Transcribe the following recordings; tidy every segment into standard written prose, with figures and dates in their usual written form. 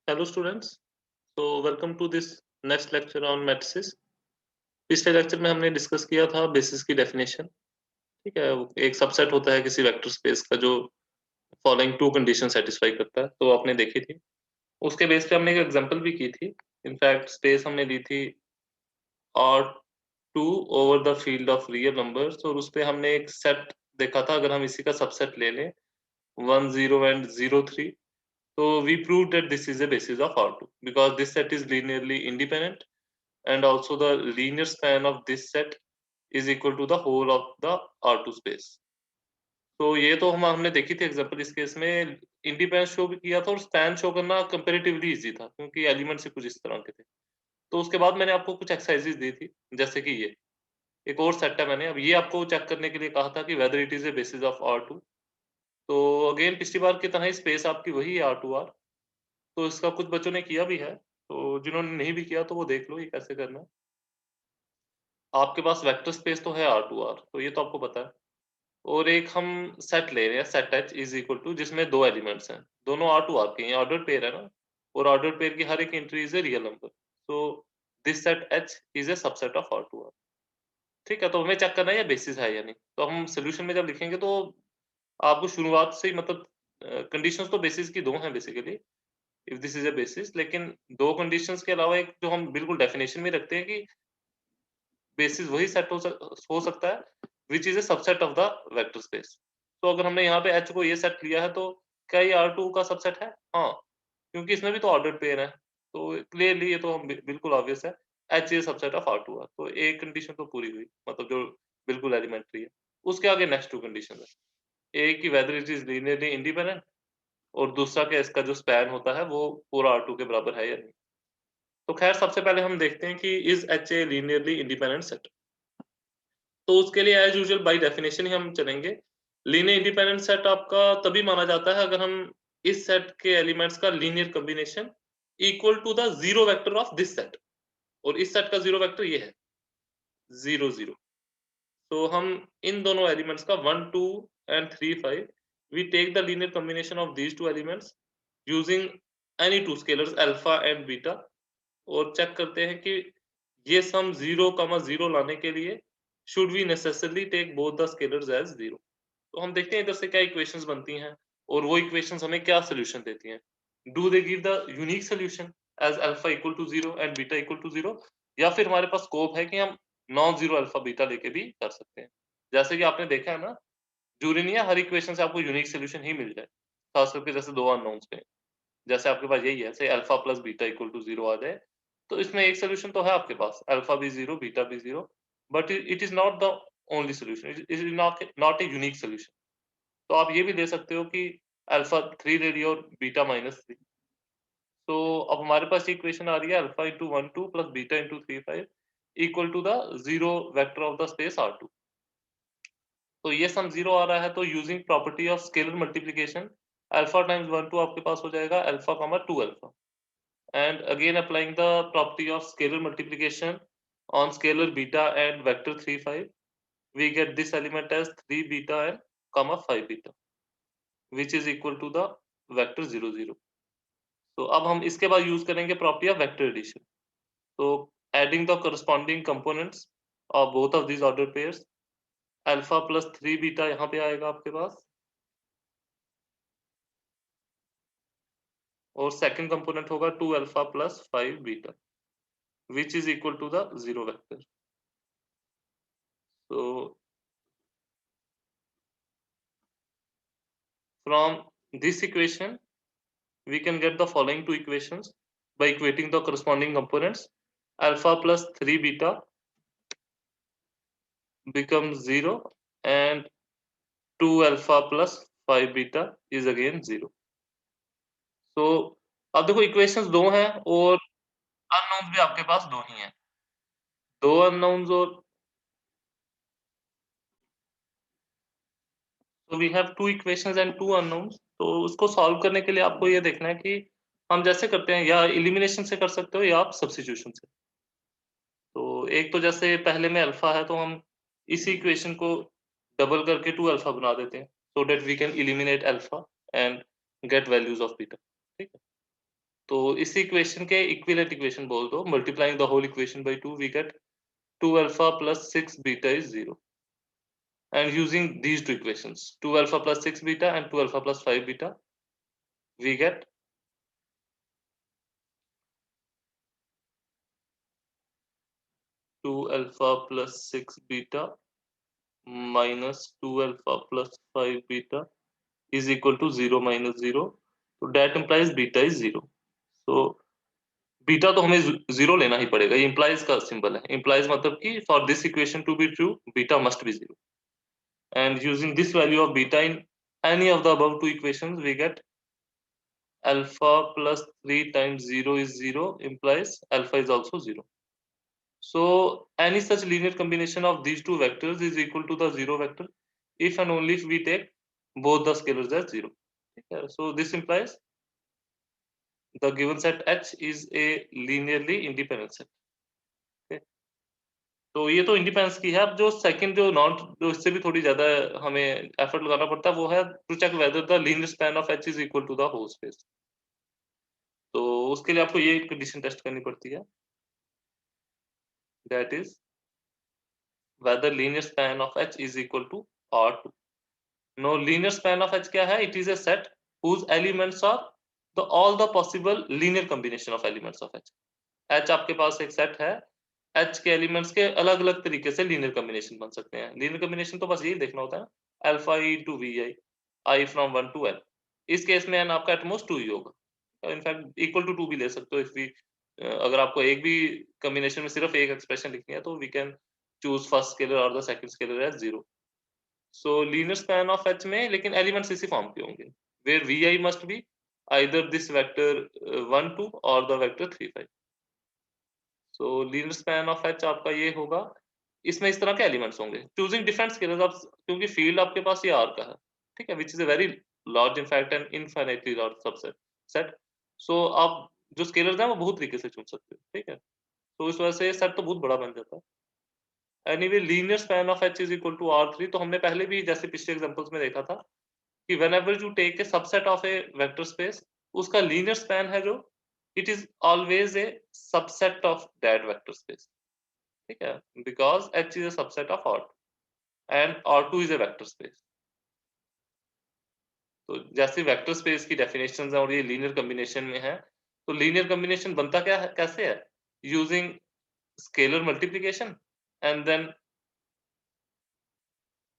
Hello students, so welcome to this next lecture on matrices. पिछले lecture में हमने discuss किया था बेसिस की डेफिनेशन. ठीक है, एक सबसेट होता है किसी वेक्टर स्पेस का जो फॉलोइंग टू कंडीशन सेटिस्फाई करता है, तो आपने देखी थी. उसके बेस पे हमने एक एग्जांपल भी की थी. इनफैक्ट स्पेस हमने ली थी R2 over the field of real numbers, और उस पे हमने एक सेट देखा था. अगर हम इसी का सबसेट ले लें 1 0 and 0 3, so we proved that this is a basis of R2 because this set is linearly independent and also the linear span of this set is equal to the whole of the R2 space. तो ये तो हमने देखी थी example. इस case में independence show भी किया था और स्पैन शो करना कंपैरेटिवली इजी था क्योंकि एलिमेंट से कुछ इस तरह के थे. तो उसके बाद मैंने आपको कुछ एक्सरसाइजेस दी थी, जैसे कि ये एक और सेट है. मैंने अब ये आपको चेक करने के लिए कहा था कि whether it is a basis of R2. तो अगेन पिछली बार की तरह ही स्पेस आपकी वही है R2R. तो इसका कुछ बच्चों ने किया भी है, तो जिन्होंने नहीं भी किया तो वो देख लो ये कैसे करना है. आपके पास वेक्टर स्पेस तो है R2R, तो ये तो आपको पता है. और एक हम सेट ले रहे हैं, set H is equal to जिसमें दो एलिमेंट्स हैं, दोनों R2R के हैं, ऑर्डर पेयर है ना, और ऑर्डर पेयर की हर एक entry is a real number. So this set H is a subset of R2R. ठीक है, तो हमें चेक करना है ये बेसिस है या नहीं. तो हम सोल्यूशन में जब लिखेंगे तो आपको शुरुआत से ही मतलब कंडीशंस तो बेसिस की दो हैं basically, if this is a basis. लेकिन दो कंडीशंस के अलावा एक जो हम बिल्कुल डेफिनेशन में रखते हैं कि बेसिस वही सेट हो सकता है which is a subset of the vector space. तो अगर हमने यहाँ पे H को ये सेट लिया है तो क्या ये R2 का सबसेट है? हाँ, क्योंकि इसमें भी तो ऑर्डर्ड पेयर है. तो क्लियरली ये तो हम बिल्कुल ऑब्वियस है, H is subset of R2 है. तो एक कंडीशन तो पूरी हुई, मतलब जो बिल्कुल एलिमेंट्री है. उसके आगे नेक्स्ट टू कंडीशन है, एक की whether it is linearly independent, और दूसरा के इसका जो स्पैन होता है वो पूरा R2 के बराबर है या नहीं. तो खैर सबसे पहले हम देखते हैं कि is H A linearly independent set. तो उसके लिए एज यूजुअल बाय डेफिनेशन ही हम चलेंगे. लीनियर इंडिपेंडेंट सेट आपका तभी माना जाता है अगर हम इस सेट के एलिमेंट्स का linear combination equal to the zero vector of this set. और इस सेट का जीरो वेक्टर ये है 0 0. तो हम इन दोनों एलिमेंट्स का 1 2 and 3 5 we take the linear combination of these two elements using any two scalars alpha and beta, और चेक करते हैं कि ये सम 0, 0 लाने के लिए should we necessarily take both the scalars as 0. तो हम देखते हैं इधर से क्या इक्वेशंस बनती हैं और वो इक्वेशंस हमें क्या सोल्यूशन देती हैं. Do they give the unique solution as alpha equal to 0 and beta equal to 0, या फिर हमारे पास स्कोप है कि हम नॉन जीरो अल्फा बीटा लेके भी कर सकते हैं. जैसे कि आपने देखा है ना, जरूरी नहीं है हर इक्वेशन से आपको यूनिक सोल्यूशन ही मिल जाए, खास करके जैसे दो अननोन्स पे. जैसे आपके पास यही है, से alpha plus beta equal to 0 आ जाए, तो इसमें एक सोल्यूशन तो है आपके पास, अल्फा भी 0 बीटा भी 0, but it is not the only solution, it is not a unique solution. तो आप ये भी दे सकते हो कि अल्फा 3 ले लिया और बीटा -3. तो अब हमारे पास इक्वेशन आ रही है alpha into 1 2 plus beta into 3 5 equal to the zero vector of the space R2. तो ये सम 0 आ रहा है, तो using property of scalar multiplication alpha times 1 2 आपके पास हो जाएगा alpha comma 2 alpha. And again applying the property of scalar multiplication on scalar beta and vector 3 5, we get this element as 3 beta and comma 5 beta, which is equal to the vector 0 0. तो अब हम इसके बाद use करेंगे property of vector addition. तो adding the corresponding components of both of these ordered pairs, alpha plus 3 beta यहाँ पे आएगा आपके पास, और सेकंड कंपोनेंट होगा 2 alpha plus 5 beta, which is equal to the zero vector. So from this equation we can get the following two equations by equating the corresponding components. Alpha plus 3 beta becomes 0 and 2 alpha plus 5 beta is again 0. So अब देखो equations दो हैं और unknowns भी आपके पास दो ही हैं, दो अननोन्स. और तो we have two equations and two unknowns. तो उसको सॉल्व करने के लिए आपको ये देखना है कि हम जैसे करते हैं, या एलिमिनेशन से कर सकते हो या आप सब्स्टिट्यूशन से. तो एक तो जैसे पहले में अल्फा है तो हम इसी इक्वेशन को डबल करके 2 अल्फा बना देते हैं, so that we can eliminate alpha and get values of beta. ठीक है, तो इस इक्वेशन के इक्विवेलेंट इक्वेशन बोल दो, multiplying the whole equation by 2 we get 2 alpha plus 6 beta is 0. And using these two equations, 2 alpha plus 6 beta and 2 alpha plus 5 beta, we get 2 alpha plus 6 beta minus 2 alpha plus 5 beta is equal to 0 minus 0. So that implies beta is 0. So beta तो हमें 0 लेना ही पड़ेगा, ये implies का symbol है. implies मतलब कि for this equation to be true, beta must be 0. And using this value of beta in any of the above two equations, we get alpha plus 3 times 0 is 0, implies alpha is also 0. So any such linear combination of these two vectors is equal to the 0 vector if and only if we take both the scalars as 0. So this implies the given set H is a linearly independent set. तो ये तो independence की है. अब जो second जो इससे भी थोड़ी ज्यादा हमें एफर्ट लगाना पड़ता है वो है to check whether the linear span of H is equal to the whole space. तो उसके लिए आपको ये कंडीशन टेस्ट करनी पड़ती है, that is whether linear span of H is equal to R2. Now linear span of H क्या है? It is a set whose elements are all the possible linear combination of elements of H. H आपके पास एक set है, H के elements के अलग अलग तरीके से लीनियर कॉम्बिनेशन बन सकते हैं. लीनियर कॉम्बिनेशन तो बस यही देखना होता है, alpha e to v i, i from 1 to n. इस केस में n आपका एटमोस्ट 2 ही होगा, इनफैक्ट इक्वल टू 2 भी ले सकते हो. इफ वी अगर आपको एक भी कॉम्बिनेशन में सिर्फ एक एक्सप्रेशन लिखनी है तो we can choose first scalar और the second scalar as 0. So linear span of H में लेकिन एलिमेंट्स इसी फॉर्म के होंगे, where vi must be either this vector 1 2 or the vector 3 5. So linear span of H आपका ये होगा, इसमें इस तरह के एलिमेंट्स होंगे. चूजिंग डिफरेंट स्केलर्स आप, क्योंकि फील्ड आपके पास ये R का है, ठीक है, which is a very large in fact and infinitely large subset set. So आप जो स्केलर्स हैं वो बहुत तरीके से चुन सकते हो, ठीक है. तो इस वजह से सेट तो बहुत बड़ा बन जाता है. Anyway linear span of H is equal to R3. तो हमने पहले भी जैसे पिछले एग्जांपल्स में देखा था कि whenever you take a subset of a vector space, उसका लीनियर स्पैन है जो, it is always a subset of that vector space. ठीक है, because H is a subset of R2 and R2 is a vector space. तो जैसे vector space की definitions है और ये लीनियर कॉम्बिनेशन में है, तो लीनियर कॉम्बिनेशन बनता क्या है, कैसे है, using scalar multiplication and then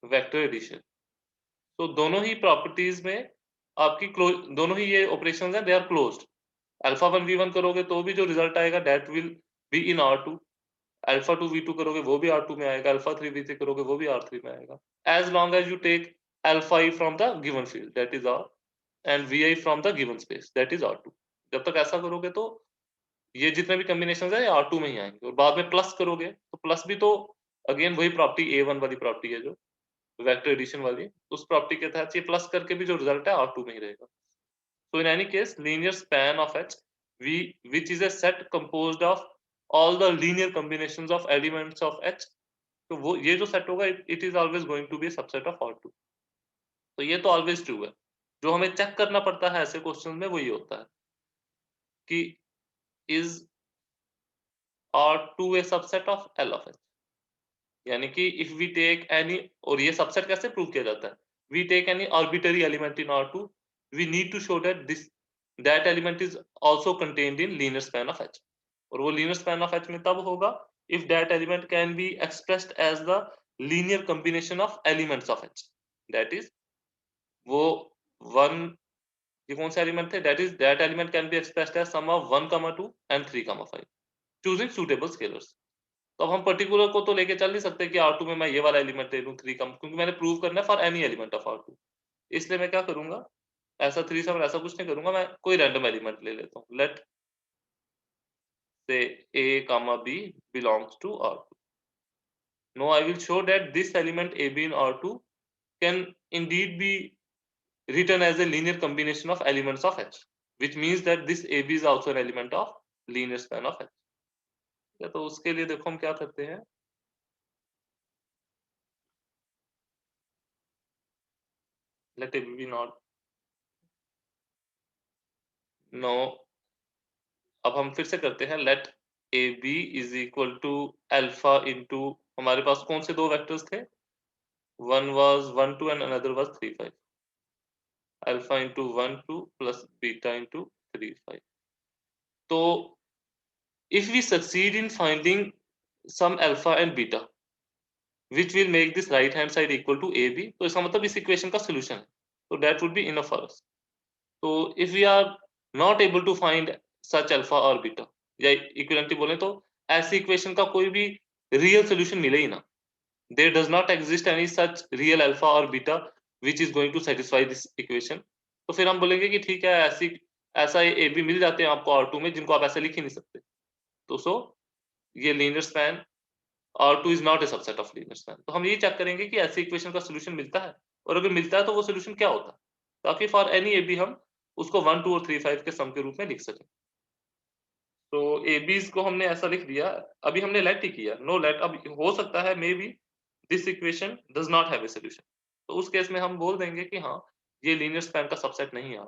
vector addition. तो दोनों ही प्रॉपर्टीज में आपकी दोनों ही ये ऑपरेशंस हैं, they are closed. Alpha 1 v1 करोगे तो भी जो रिजल्ट आएगा that will be in R2. Alpha 2 v2 करोगे वो भी R2 में आएगा, अल्फा 3 v3 करोगे वो भी R3 में आएगा, as long as you take alpha e from the given field that is R and vi from the given space that is R2. जब तक ऐसा करोगे तो ये जितने भी कॉम्बिनेशंस है ये R2 में ही आएंगे. और बाद में प्लस करोगे तो प्लस भी तो अगेन वही प्रॉपर्टी A1 वाली प्रॉपर्टी है जो वेक्टर एडिशन वाली, उस प्रॉपर्टी के तहत ये प्लस करके भी जो रिजल्ट है R2 में ही रहेगा. So in any case, linear span of H, which is a set composed of all the linear combinations of elements of H, तो वो ये जो सेट होगा it is always going to be a subset of R2. तो ये तो always true है. जो हमें चेक करना पड़ता है ऐसे क्वेश्चन में वो ये होता है कि is R2 a subset of L of H. यानी कि if we take any, और ये सबसेट कैसे प्रूव किया जाता है, we take any arbitrary element in R2, we need to show that that element is also contained in linear span of H. और वो linear span of H में तब होगा if that element can be expressed as the linear combination of elements of H. That is वो one, ये कौन सा element थे, that is that element can be expressed as sum of 1, 2 and 3, 5 choosing suitable scalars. तो अब हम particular को तो लेके चल नहीं सकते कि R2 में मैं ये वाला एलिमेंट ले लूं 3 कम, क्योंकि मैंने प्रूव करना है for any element of R2. इसलिए मैं क्या करूंगा, ऐसा 3 7 ऐसा कुछ नहीं करूंगा, मैं कोई रैंडम एलिमेंट ले लेता हूं. लेट से A, B belongs to R2. Now I will show that this element AB in R2 can indeed be written as a linear combination of elements of H, which means that this AB is also an element of linear span of H. तो उसके लिए देखो हम क्या करते हैं, let AB be not, no, अब हम फिर से करते हैं, let A B is equal to alpha into, हमारे पास कौन से दो वेक्टर्स थे, one was 1 2 and another was 3 5, alpha into 1 2 plus beta into 3 5. तो if we succeed in finding some alpha and beta which will make this right hand side equal to ab, तो इसका मतलब इस इक्वेशन का solution है, तो that would be enough for us. तो if we are not able to find such alpha or beta, या equivalently बोले तो ऐसी इक्वेशन का कोई भी रियल सोल्यूशन मिले ही ना, there does not exist any such real alpha or beta which is going to satisfy this equation, तो फिर हम बोलेंगे कि ठीक है, ऐसा ए बी मिल जाते हैं आपको R2 में जिनको आप ऐसे लिख ही नहीं सकते. तो सो ये linear span R2 is not a subset of linear span. तो हम ये चेक करेंगे कि ऐसी इक्वेशन का सोल्यूशन मिलता है, और अगर मिलता है तो वो सोल्यूशन क्या होता है, ताकि फॉर एनी ए बी हम उसको 1 2 और 3 5 के सम के रूप में लिख सकें. तो ए बीज को हमने ऐसा लिख दिया, अभी हमने लेट ही किया, नो लेट. अब हो सकता है may be this equation does not have a solution, तो उस केस में हम बोल देंगे कि हाँ, ये लीनियर स्पैन का सबसेट नहीं है.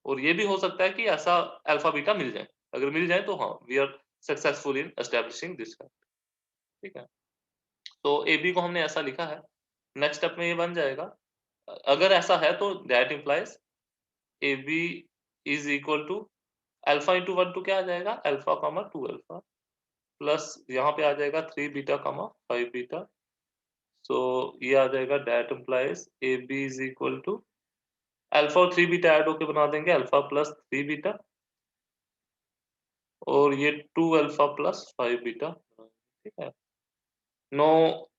और ये भी हो सकता है कि ऐसा अल्फा बीटा मिल जाए, अगर मिल जाए तो हाँ, we are successful in establishing this fact. ठीक है, तो ए बी को हमने ऐसा लिखा है. नेक्स्ट स्टेप में ये बन जाएगा, अगर ऐसा है तो that implies A B is equal to alpha into 1 2 क्या आ जाएगा, अल्फा कॉमा 2 अल्फा प्लस यहाँ पे आ जाएगा 3 बीटा कॉमा 5 बीटा. सो ये आ जाएगा that implies A B is equal to alpha और 3 बीटा ऐड होके बना देंगे अल्फा प्लस 3 बीटा, और ये 2 अल्फा प्लस 5 बीटा. ठीक है, no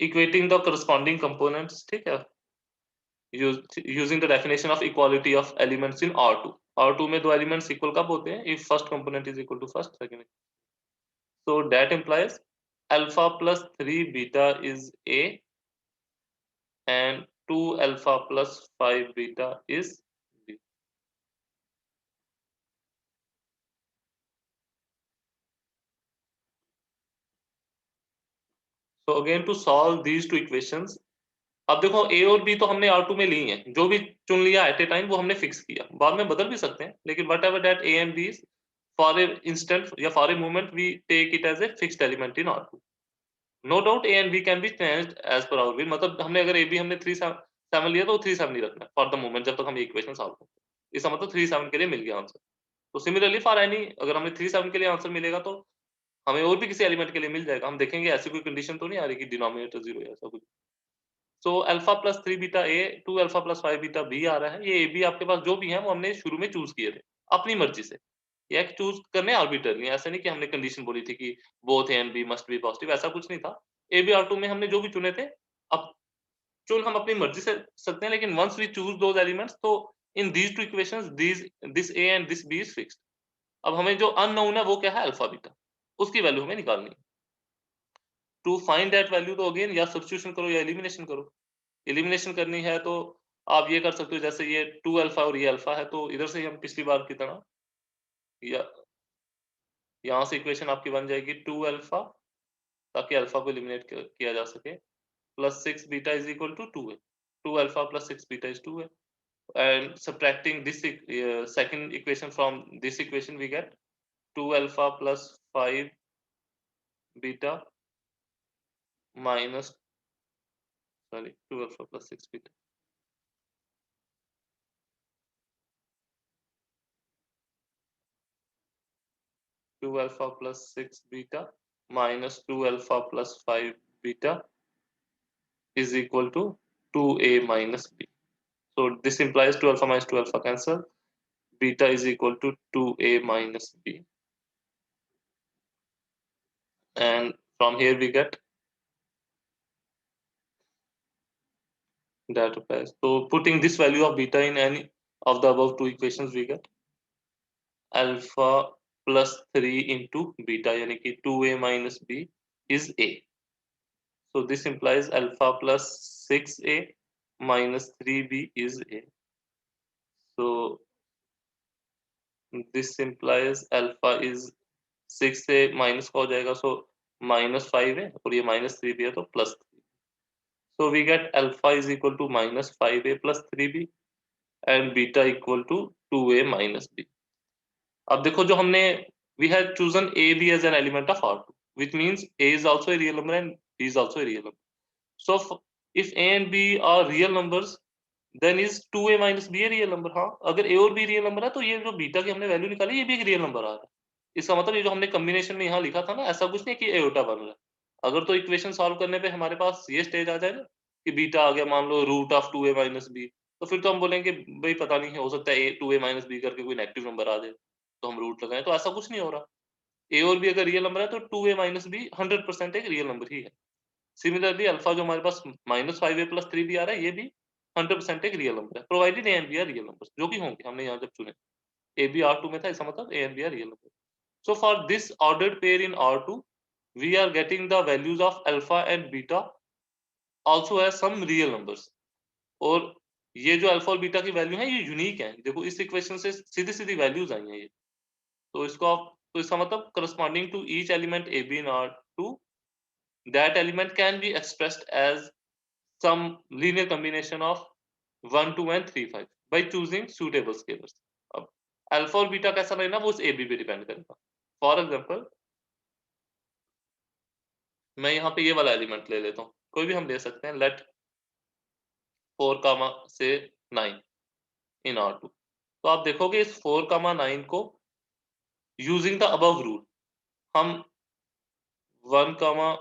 equating the corresponding components. ठीक है, using the definition of equality of elements in R2. R2 में दो एलिमेंट्स इक्वल कब होते हैं, if first component is equal to first, second. So that implies alpha plus 3 beta is A and 2 alpha plus 5 beta is B. So again to solve these two equations, अब देखो ए और B तो हमने R2 में ली हैं, जो भी चुन लिया एट ए टाइम वो हमने फिक्स किया, बाद में बदल भी सकते हैं, लेकिन whatever that a and b for a instant या for a moment we take it as a fixed element in R2. No doubt a and b can be changed as per our will, मतलब हमने अगर A B हमने 3 7 लिया तो 3 7 ही रखना है for the moment, जब तक हम इक्वेशन सॉल्व करते हैं. इसका मतलब 3 7 के लिए मिल गया आंसर. तो सिमिलरली फॉर एनी, अगर हमें 3 7 के लिए आंसर मिलेगा तो हमें और भी किसी एलिमेंट के लिए मिल जाएगा. हम देखेंगे ऐसी कोई कंडीशन तो नहीं आ रही कि डिनोमिनेटर 0 है, ऐसा कुछ. So alpha plus 3 beta a, 2 alpha plus 5 beta b आ रहा है. ये ए बी आपके पास जो भी है वो हमने शुरू में चूज किए थे अपनी मर्जी से, ये चूज करने आर्बिट्ररी, ऐसा नहीं कि हमने कंडीशन बोली थी कि both A and B must be positive, ऐसा कुछ नहीं था. ए बी R2 में हमने जो भी चुने थे, अब चुन हम अपनी मर्जी से सकते हैं, लेकिन once we choose those elements, तो in these two equations this a and this b is fixed. अब हमें जो अननोन है वो क्या है, अल्फा बीटा, उसकी वैल्यू हमें निकालनी है. टू फाइंड दैट वैल्यू तो अगेन या सब्स्टिट्यूशन करो या एलिमिनेशन करो. एलिमिनेशन करनी है तो आप ये कर सकते हो, जैसे ये 2 अल्फा और ये अल्फा है, तो इधर से ही हम पिछली बार की तरह, या यहाँ से इक्वेशन आपकी बन जाएगी 2 अल्फा, ताकि अल्फा को एलिमिनेट किया जा सके, plus 6 beta is equal to 2 है. 2 अल्फा प्लस 6 बीटा इज 2 है. And subtracting this second equation from this equation we get 2 alpha plus 5 beta minus 2 alpha plus 6 beta. Two alpha plus 6 beta minus 2 alpha plus 5 beta is equal to 2a minus b. So this implies 2 alpha minus 2 alpha cancel. Beta is equal to 2a minus b. And from here we get that applies. So putting this value of beta in any of the above two equations, we get alpha plus 3 into beta, yani ki 2a minus b is a. So this implies alpha plus 6a minus 3b is a. So this implies alpha is 6 से minus का हो जाएगा, सो -5 है और ये -3 भी है तो +3. So we get alpha is equal to -5a plus 3b and beta equal to 2a minus b. अब देखो जो हमने we had chosen a b as an element of R2, which means a is also a real number and b is also a real number. So if a and b are real numbers, then is 2a minus b a real number. हाँ, अगर a और b real number है तो ये जो beta की हमने value निकाली ये भी एक रियल नंबर आ रहा है. इसका मतलब ये जो हमने कॉम्बिनेशन में यहाँ लिखा था ना, ऐसा कुछ नहीं कि एओटा बन रहा है. अगर तो इक्वेशन सॉल्व करने पे हमारे पास ये स्टेज आ जाए ना कि बीटा आ गया मान लो root of 2a minus b, तो फिर तो हम बोलेंगे भाई पता नहीं है, हो सकता है 2a माइनस b करके कोई नेगेटिव नंबर आ जाए तो हम रूट लगाएं. तो ऐसा कुछ नहीं हो रहा. a और b अगर रियल नंबर है तो 2a माइनस b 100% एक रियल नंबर ही है. सिमिलरली अल्फा जो हमारे पास माइनस 5a प्लस 3b आ रहा है ये भी 100% एक रियल नंबर है, provided a and b are real numbers, जो भी होंगे. हमने यहाँ जब चुने a b R2 में था, इसका मतलब a and b are real number. So for this ordered pair in R2, we are getting the values of alpha and beta also as some real numbers. और ये जो अल्फा और beta की value है ये यूनिक है. देखो इस इक्वेशन से सीधी सीधी वैल्यूज आई हैं ये. तो इसको आप, तो इसका मतलब corresponding to each element AB in R2, that element can be expressed as some linear combination of 1, 2 and 3, 5 by choosing suitable scalars. अब अल्फा और बीटा कैसा लेना वो उस AB पे डिपेंड करेगा. फॉर एग्जांपल मैं यहाँ पे ये वाला एलिमेंट ले लेता हूँ, कोई भी हम ले सकते हैं. लेट 4 कामा से 9 इन R2. तो आप देखोगे इस 4 कामा 9 को यूजिंग द अबव रूल हम 1 कामा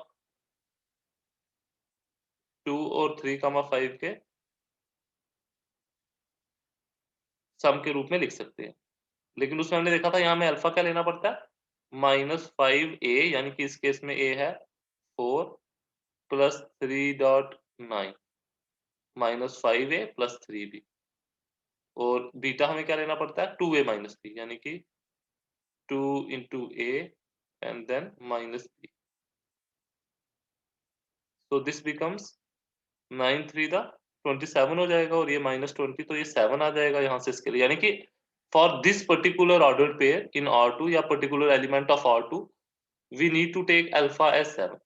2 और 3 कामा 5 के सम के रूप में लिख सकते हैं. लेकिन उसमें हमने देखा था यहाँ में अल्फा क्या लेना पड़ता है, -5a, यानी कि इस केस में a है 4 प्लस 3.9 -5a प्लस 3b. और बीटा हमें क्या लेना पड़ता है 2a माइनस b, यानी कि 2 into a and then minus b. So this becomes 9 3 the 27 हो जाएगा और ये -20, तो ये 7 आ जाएगा यहाँ से इसके लिए. यानी कि for this particular ordered pair in R2 या particular element of R2, we need to take alpha as 7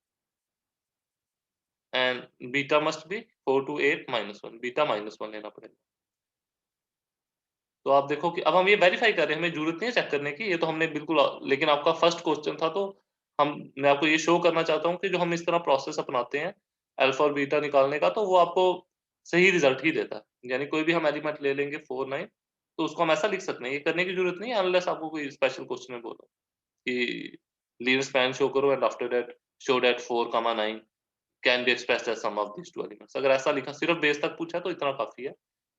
and beta must be 4 to 8 -1. Beta -1 लेना पड़ेगा. तो आप देखो कि अब हम ये वेरीफाई कर रहे हैं, हमें जरूरत नहीं है चेक करने की, ये तो हमने बिल्कुल, लेकिन आपका फर्स्ट क्वेश्चन था तो मैं आपको ये शो करना चाहता हूँ कि जो हम इस तरह प्रोसेस अपनाते हैं अल्फा और बीटा निकालने का, तो वो आपको सही रिजल्ट ही देता है. यानी कोई भी हम एलिमेंट ले लेंगे 4 9, तो उसको हम ऐसा लिख सकते हैं. ये करने की जरूरत नहीं है अनलेस आपको कोई स्पेशल क्वेश्चन में बोलो कि लीनियर स्पैन शो करो and after that show that 4 9 can be expressed as sum of these two elements. अगर ऐसा लिखा, सिर्फ बेस तक पूछा तो इतना काफी है.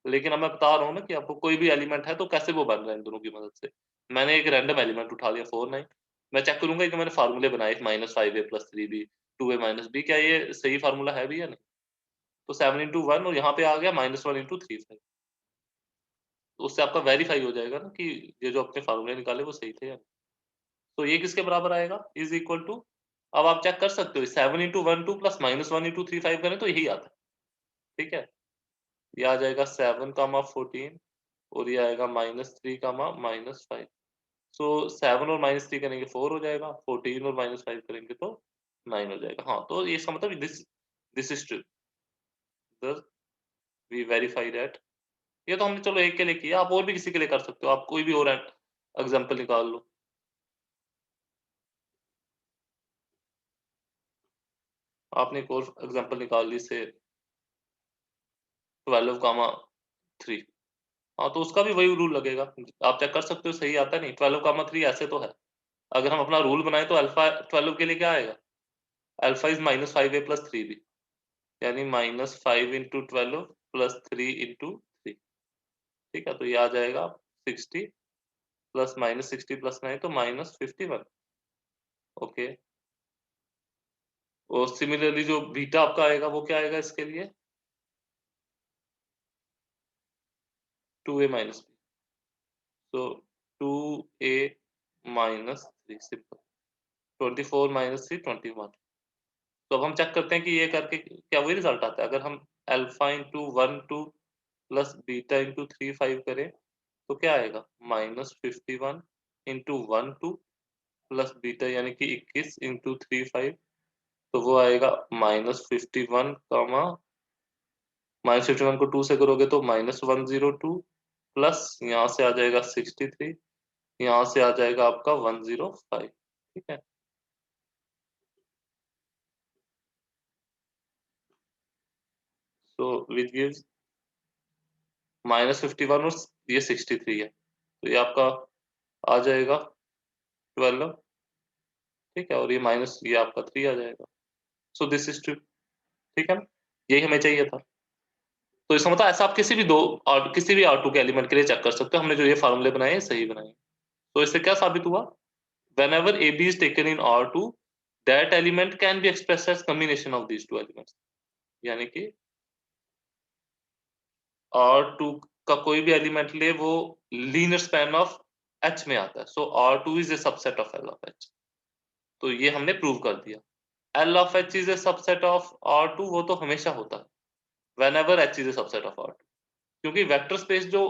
लेकिन अब मैं बता रहा हूँ ना कि आपको कोई भी एलिमेंट है तो कैसे वो बन रहा है इन दोनों की मदद से. मैंने एक रैंडम एलिमेंट उठा लिया 4 9, मैं चेक करूंगा कि मैंने फार्मूले बनाए -5a plus 3b 2a minus b, क्या ये सही फार्मूला है भी या नहीं. तो 7 into 1 और यहाँ पे आ गया -1 into 3 5. तो उससे आपका वेरीफाई हो जाएगा ना कि ये जो अपने फार्मूले निकाले वो सही थे या नहीं. तो ये किसके बराबर आएगा, इज इक्वल टू, अब आप चेक कर सकते हो 7 into 1 2 प्लस -1 into 3 5 करें तो यही आता है. ठीक है, ये आ जाएगा 7 कामा 14 और ये आएगा -3 कामा -5. सो 7 और -3 करेंगे 4 हो जाएगा, 14 और -5 करेंगे तो 9 हो जाएगा. हाँ, तो ये इसका मतलब this is true. thus we verify that. ये तो हमने चलो एक के लिए किया, आप और भी किसी के लिए कर सकते हो. आप कोई भी और एग्जांपल निकाल लो. आपने एक और एग्जांपल निकाल ली से 12 कामा 3. हाँ, तो उसका भी वही रूल लगेगा. आप चेक कर सकते हो सही आता है नहीं. 12 कामा 3 ऐसे तो है. अगर हम अपना रूल बनाए तो अल्फा 12 के लिए क्या आएगा, alpha is -5a plus 3b, यानी -5 into 12 प्लस 3 into 3. ठीक है, तो ये आ जाएगा 60 प्लस -60 प्लस 9 तो -51. ओके, और सिमिलरली जो बीटा आपका आएगा वो क्या आएगा इसके लिए 2a माइनस b. तो 2a माइनस 3 सिंपल. 24 माइनस 3 21. तो अब हम चेक करते हैं कि ये करके क्या वही रिजल्ट आता है. अगर हम alpha into 1 2 plus beta into 3 5 करें तो क्या आएगा -51 इंटू 1 2 प्लस बीटा यानी कि 21 इंटू 3 5, तो वो आएगा -51 कामा -51 को 2 से करोगे तो -102 प्लस यहाँ से आ जाएगा 63 यहाँ से आ जाएगा आपका 105, ठीक है। सो विच गिव्स -51 और ये 63 है, तो ये आपका आ जाएगा 12, ठीक है, और ये माइनस ये आपका 3 आ जाएगा। सो दिस इज ट्रू, ठीक है, यही हमें चाहिए था। तो इसका मतलब ऐसा आप किसी भी किसी भी R2 के एलिमेंट के लिए चेक कर सकते हो, हमने जो ये फार्मूले बनाए हैं सही बनाए। तो इससे क्या साबित हुआ, whenever AB is taken in R2, that element can be expressed as combination of these two elements, यानी कि R2 का कोई भी एलिमेंट ले वो लीनियर स्पैन ऑफ H में आता है, सो R2 is a subset of L of H। तो ये हमने प्रूव कर दिया। L of H is a subset of R2, वो तो हमेशा होता है whenever H is a subset of R2, क्योंकि वेक्टर स्पेस जो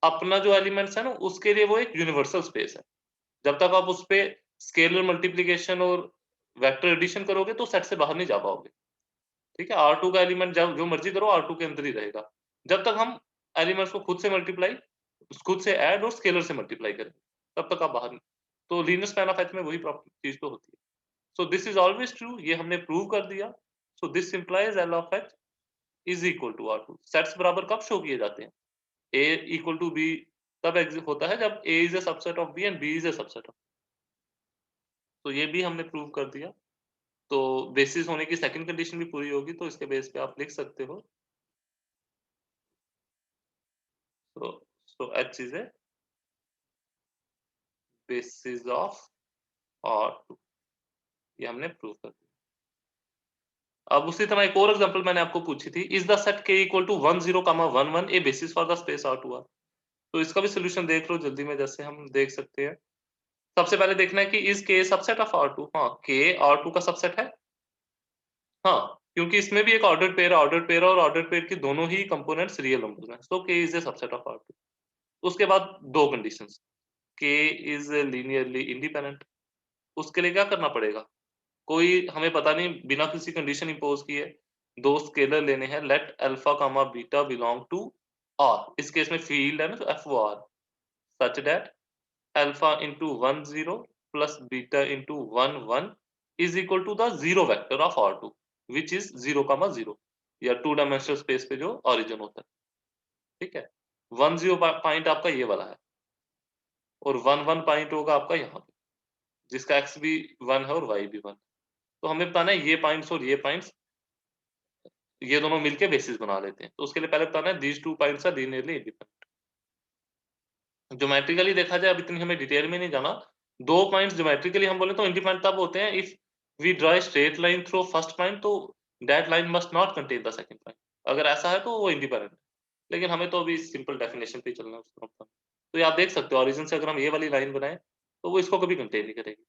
अपना जो एलिमेंट्स है ना उसके लिए वो एक यूनिवर्सल स्पेस है। जब तक आप उस पे स्केलर मल्टीप्लिकेशन और वेक्टर एडिशन करोगे तो सेट से बाहर नहीं जा पाओगे, ठीक है। R2 का एलिमेंट जब जो मर्जी करो R2 के अंदर ही रहेगा, जब तक हम एलिमेंट्स को खुद से मल्टीप्लाई, खुद से ऐड और स्केलर से मल्टीप्लाई करें, तब तक आप बाहर नहीं। तो लीनियर स्पैन ऑफ H में वही चीज तो होती है। So this is always true, ये हमने प्रूव कर दिया। So this implies L of H is equal to R2। Sets बराबर कब शो किए जाते हैं, A इक्वल टू B तब एग्जिस्ट होता है जब A is a subset of B and B is a subset of. तो ये भी हमने प्रूव कर दिया। तो बेसिस होने की सेकंड कंडीशन भी पूरी होगी, तो इसके बेस पे आप लिख सकते हो। So H is a basis of R2, ये हमने प्रूव कर दिया। अब उसी तरह एक और एग्जांपल मैंने आपको पूछी थी, is the set K equal to 10, 11 a basis for the space R2R। तो इसका भी सोल्यूशन देख लो जल्दी में, जैसे हम देख सकते हैं। सबसे पहले देखना है कि is K subset of R2। हाँ, K R2 का सबसेट है। हाँ, क्योंकि इसमें भी एक ऑर्डर्ड पेयर और ऑर्डर्ड पेयर की दोनों ही कंपोनेंट्स रियल नंबर्स हैं, सो K is a subset of R2। उसके बाद दो conditions, K is linearly independent. उसके लिए क्या करना पड़ेगा, कोई हमें पता नहीं, बिना किसी कंडीशन इंपोज किए दो स्केलर लेने हैं, let alpha comma beta belong to R. इस केस में फील्ड है ना, तो F O R, such that alpha into 10 plus beta into 11 is equal to the zero vector of R2 which is 0, 0, या टू डायमेंशनल स्पेस पे जो origin होता है, ठीक है। 10 पॉइंट आपका ये वाला है और 11 पॉइंट होगा आपका यहाँ पे, जिसका x भी 1 है और y भी 1। तो हमें बताना है ये पॉइंट्स और ये पॉइंट्स, ये दोनों मिलके बेसिस बना लेते हैं। तो उसके लिए पहले बताना है these two points are linearly independent. Geometrically देखा जाए, अब इतनी हमें डिटेल में नहीं जाना, दो पॉइंट्स ज्योमेट्रिकली हम बोले तो इंडिपेंडेंट तब होते हैं if we draw a straight line through first point, तो that line must not contain the second point. अगर ऐसा है तो वो इंडिपेंडेंट है, लेकिन हमें तो अभी सिंपल डेफिनेशन पे ही चलना है उसका मतलब। तो ये आप देख सकते हो, ओरिजिन से अगर हम ये वाली लाइन बनाएं तो वो इसको कभी कंटेन नहीं करेगी।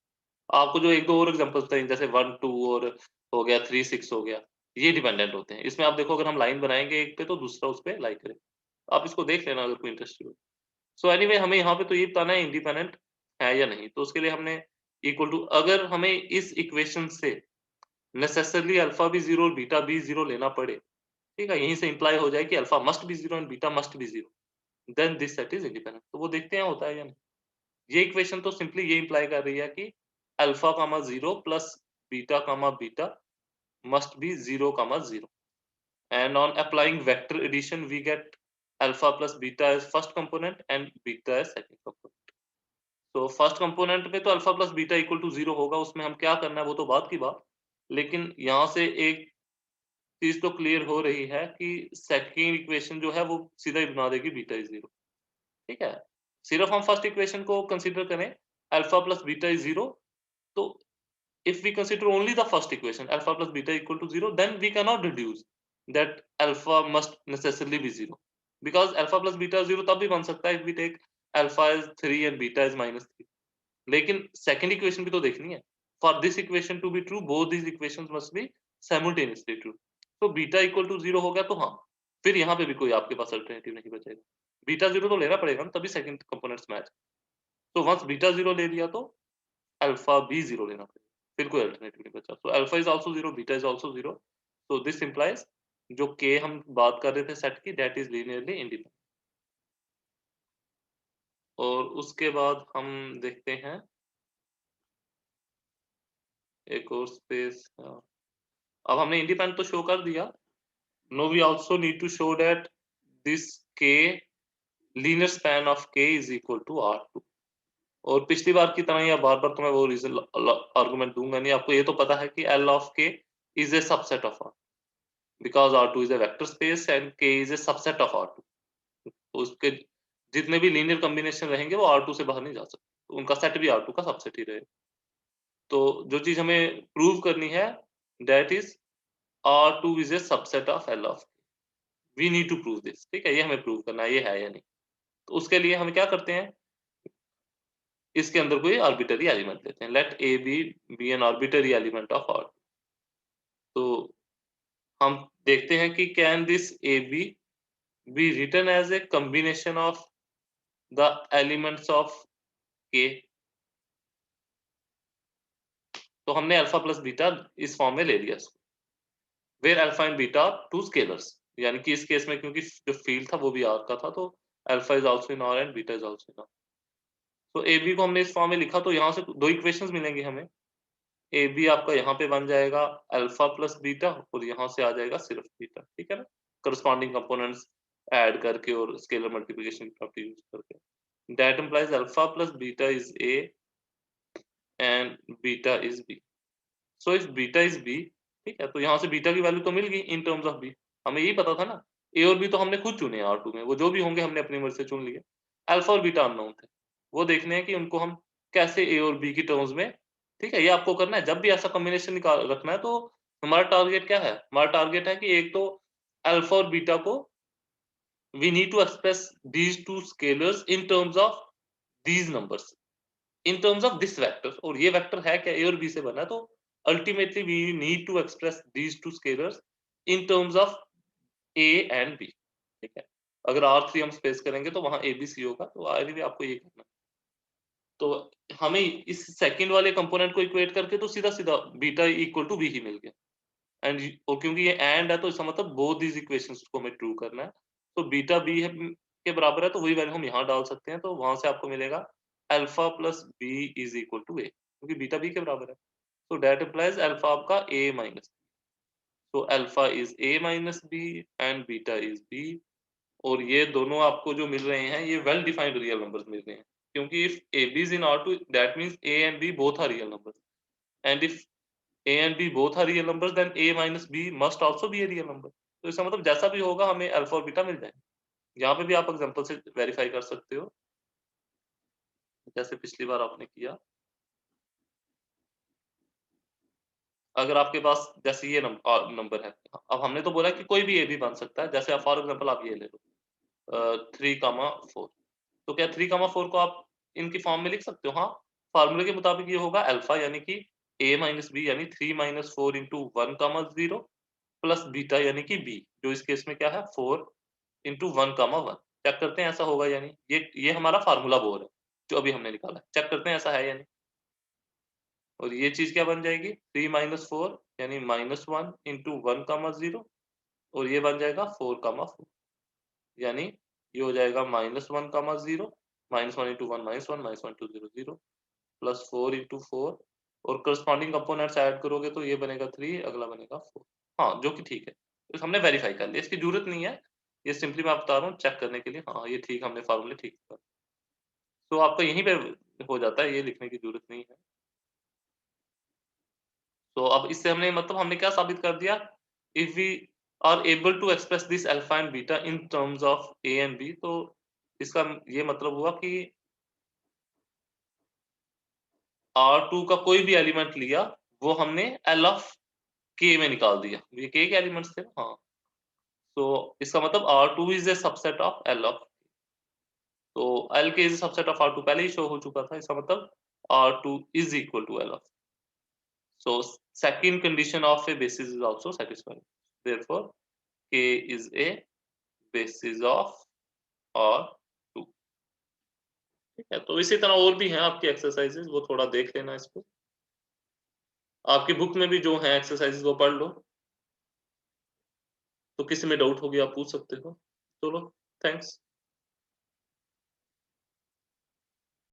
आपको जो एक दो और एग्जांपल्स बताएं, जैसे 1, 2 और हो गया 3, 6 हो गया, ये डिपेंडेंट होते हैं। इसमें आप देखो अगर हम लाइन बनाएंगे एक पे तो दूसरा उस पे लाई करे। आप इसको देख लेना अगर कोई इंटरेस्ट हो। सो एनीवे हमें यहाँ पे तो ये बताना है इंडिपेंडेंट है या नहीं। तो उसके लिए हमने इक्वल टू, अगर हमें इस इक्वेशन से नेसेसरली अल्फा भी जीरो और बीटा भी जीरो लेना पड़े, ठीक है, यहीं से इंप्लाई हो जाए कि alpha must be zero and beta must be zero, then this set is independent. तो वो देखते हैं होता है या नहीं। ये इक्वेशन तो सिंपली ये इंप्लाई कर रही है कि alpha comma zero plus beta comma beta must be 0, 0, and on applying vector addition we get alpha plus beta as first component and beta as second component। तो फर्स्ट कंपोनेंट में तो alpha plus beta equal to 0 होगा, उसमें हम क्या करना है वो तो बात की बात। लेकिन यहाँ से एक चीज तो क्लियर हो रही है कि सेकंड इक्वेशन जो है वो सीधा ही बना देगी बीटा इज 0, ठीक है। सिर्फ हम फर्स्ट इक्वेशन को कंसीडर करें, अल्फा प्लस बीटा इज 0, तो if we consider only the first equation alpha plus beta equal to 0, then we cannot deduce that alpha must necessarily be 0, because alpha plus beta 0 तब भी बन सकता है if we take alpha is 3 and beta is -3। लेकिन second equation भी तो देखनी है। For this equation to be true, both these equations must be simultaneously true। तो beta equal to 0 हो गया तो हाँ, फिर यहाँ पे भी कोई आपके पास अल्टरनेटिव नहीं बचेगा। बीटा 0 तो लेना पड़ेगा, तभी सेकंड कंपोनेंट्स मैच। तो वंस बीटा 0 ले लिया तो अल्फा भी 0 लेना पड़ेगा, फिर कोई अल्टरनेटिव नहीं बचा। तो alpha is also 0, beta is also 0। So this implies जो के हम बात कर रहे थे सेट की, दैट इज लीनियरली इंडिपेंडेंट। और उसके बाद हम देखते हैं एक और स्पेस। अब हमने इंडिपेंडेंट तो शो कर दिया। No we also need to show that this k linear span of k is equal to R2। और पिछली बार की तरह या बार-बार तो मैं वो रीजन आर्गुमेंट दूंगा नहीं, आपको ये तो पता है कि L of k is a subset of R because R2 is a vector space and k is a subset of R2। तो उसके जितने भी लीनियर कॉम्बिनेशन रहेंगे वो R2 से बाहर नहीं जा सकते, तो उनका सेट भी R2 का सबसेट ही रहेगा। तो जो चीज हमें प्रूव करनी है that is R2 is a subset of L of k। We need to prove this, ठीक है, ये हमें प्रूव करना है ये है या नहीं। तो उसके लिए हम क्या करते हैं, इसके अंदर कोई आर्बिटरी एलिमेंट लेते हैं। Let A b an arbitrary element of R। तो हम देखते हैं कि can this a be written as a combination of the elements of K. तो हमने अल्फा प्लस बीटा इस फॉर्म में ले लिया इसको, where alpha and beta two scalars, यानी कि इस केस में क्योंकि जो फील्ड था वो भी आर का था, तो alpha is also in are and beta is also in are. तो ए बी को हमने इस फॉर्म में लिखा, तो यहाँ से दो इक्वेशंस मिलेंगे हमें। ए बी आपका यहाँ पे बन जाएगा अल्फा प्लस बीटा और यहाँ से आ जाएगा सिर्फ बीटा, ठीक है ना, करस्पॉन्डिंग कंपोनेंट्स ऐड करके और स्केलर मल्टीप्लिकेशन की प्रॉपर्टी यूज करके। That implies alpha plus beta is a and beta is b. So if beta is b, ठीक है, तो यहाँ से बीटा की वैल्यू तो मिल गई इन टर्म्स ऑफ बी। हमें यही पता था ना, ए और बी तो हमने खुद चुने R2 में, वो जो भी होंगे हमने अपनी मर्जी से चुन लिए। अल्फा और बीटा अननोन थे, वो देखने हैं कि उनको हम कैसे ए और बी की टर्म्स में, ठीक है, ये आपको करना है। जब भी ऐसा कॉम्बिनेशन निकाल रखना है तो हमारा टारगेट क्या है, हमारा टारगेट है कि एक तो अल्फा और बीटा को we need to express these two scalars in terms of these numbers, in terms of this vector। और ये वेक्टर है क्या, ए और बी से बना है, तो ultimately we need to express these two scalars in terms of a and b, ठीक है। अगर R3 हम स्पेस करेंगे तो वहां ABC होगा, तो anyway आपको ये करना है। तो हमें इस सेकंड वाले कंपोनेंट को इक्वेट करके तो सीधा सीधा बीटा इक्वल टू बी ही मिल गया। एंड और क्योंकि ये एंड है तो इसका मतलब बोथ दीज इक्वेशंस को हमें ट्रू करना है। तो बीटा बी के बराबर है, तो वही वैल्यू हम यहाँ डाल सकते हैं, तो वहां से आपको मिलेगा alpha plus B is equal to A, क्योंकि बीटा बी के बराबर है। तो दैट इंप्लाइज अल्फा आपका ए माइनस, तो alpha is a minus b and beta is b. और ये दोनों आपको जो मिल रहे हैं ये वेल डिफाइंड रियल नंबर्स मिल रहे हैं, क्योंकि if a B is in R2 that means a and b both are real numbers, and if a and b both are real numbers then a minus b must also be a real number। तो इसका मतलब जैसा भी होगा हमें alpha और beta मिल जाएंगे। यहाँ पे भी आप एग्जांपल से वेरीफाई कर सकते हो, जैसे पिछली बार आपने किया। अगर आपके पास जैसे ये नंबर है, अब हमने तो बोला कि कोई भी ए बी बन सकता है, जैसे आप फॉर एग्जांपल आप ये ले लो 3,4। तो क्या 3,4 को आप इनकी फॉर्म में लिख सकते हो? हाँ, फार्मूले के मुताबिक ये होगा अल्फा यानी कि a माइनस बी यानी 3 - 4 इंटू 1,0 प्लस बीटा यानी कि b, जो इस केस में क्या है 4 इंटू 1,1। चेक करते हैं ऐसा होगा या नहीं। ये हमारा फार्मूला बोल है जो अभी हमने निकाला, चेक करते हैं ऐसा है या नहीं। और ये चीज क्या बन जाएगी 3 - 4 यानी -1 इंटू 1,0 और ये बन जाएगा 4,4 यानी ये हो जाएगा -1,0 -1 इंटू 1 -1 -1 टू 0 0 प्लस 4 इंटू 4 और करस्पॉन्डिंग कंपोनेंट्स ऐड करोगे तो ये बनेगा 3, अगला बनेगा 4। हाँ, जो कि ठीक है, तो हमने वेरीफाई कर लिया, इसकी जरूरत नहीं है, ये सिंपली मैं बता रहा हूँ चेक करने के लिए। हाँ ये ठीक, हमने फार्मूले ठीक कर, तो आपका यहीं पे हो जाता है, ये लिखने की जरूरत नहीं है। तो अब इससे हमने मतलब हमने क्या साबित कर दिया, if we are able to express this alpha and beta in terms of a and b, तो इसका ये मतलब हुआ कि R2 का कोई भी एलिमेंट लिया वो हमने L ऑफ K में निकाल दिया, ये K के एलिमेंट्स थे। हाँ, तो इसका मतलब R2 is a subset of L of, तो L के is a subset of R2 पहले ही शो हो चुका था, इसका मतलब R2 is equal to L of. So second condition of a basis is also satisfied. Therefore, K is a basis of R2। ठीक है, तो इसी तरह और भी हैं आपकी एक्सरसाइजेज, वो थोड़ा देख लेना इसको। आपकी बुक में भी जो है एक्सरसाइजेज वो पढ़ लो, तो किसी में डाउट होगी आप पूछ सकते हो। चलो, थैंक्स।